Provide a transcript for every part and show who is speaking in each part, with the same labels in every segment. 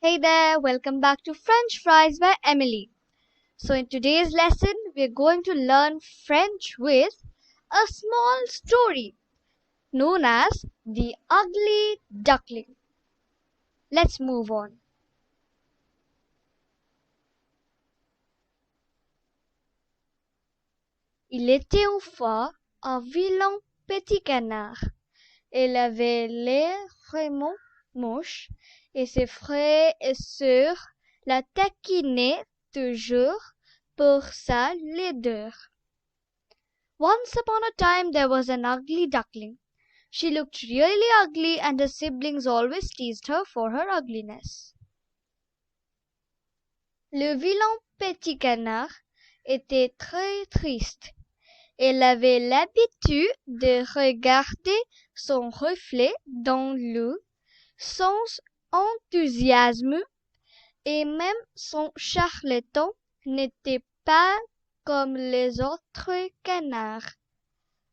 Speaker 1: Hey there, welcome back to French Fries by Emily. So, in today's lesson, we're going to learn French with a small story known as The Ugly Duckling. Let's move on. Il était une fois un vilain petit canard. Il avait l'air vraiment moche et ses frères et sœurs la taquinaient toujours pour sa laideur. Once upon a time there was an ugly duckling. She looked really ugly and her siblings always teased her for her ugliness. Le vilain petit canard était très triste. Il avait l'habitude de regarder son reflet dans l'eau sans enthousiasme et même son charlatan n'était pas comme les autres canards.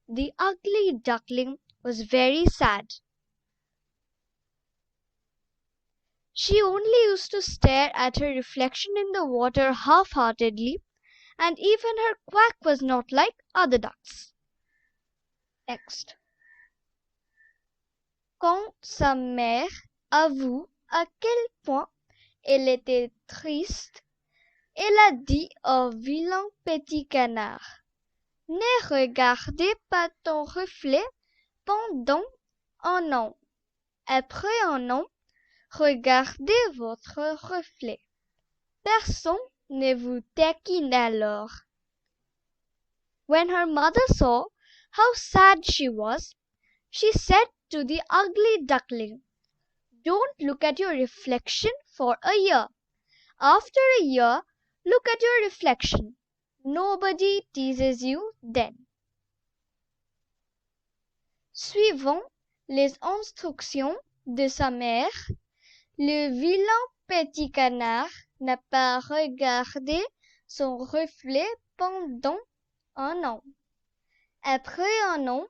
Speaker 1: The ugly duckling was very sad. She only used to stare at her reflection in the water half-heartedly, and even her quack was not like other ducks. Next. Quand sa mère avoue à quel point elle était triste, elle a dit au vilain petit canard: ne regardez pas ton reflet pendant un an. Après un an, regardez votre reflet. Personne ne vous taquine alors. When her mother saw how sad she was, she said to the ugly duckling, "Don't look at your reflection for a year. After a year, look at your reflection. Nobody teases you then." Suivant les instructions de sa mère, le vilain petit canard n'a pas regardé son reflet pendant un an. Après un an,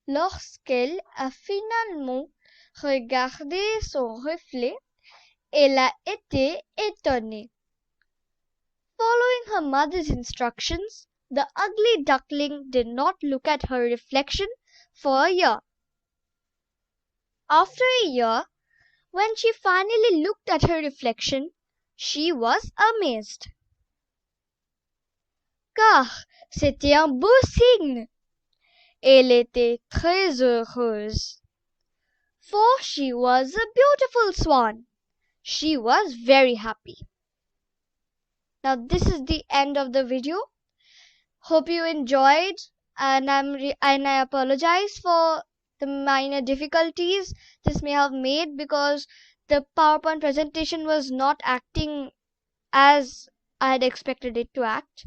Speaker 1: lorsqu'elle a finalement regardé son reflet, elle a été étonnée. Following her mother's instructions, the ugly duckling did not look at her reflection for a year. After a year, when she finally looked at her reflection, she was amazed. Car c'était un beau signe. Elle était très heureuse. For she was a beautiful swan. She was very happy. Now this is the end of the video. Hope you enjoyed, and I apologize for the minor difficulties this may have made because the PowerPoint presentation was not acting as I had expected it to act.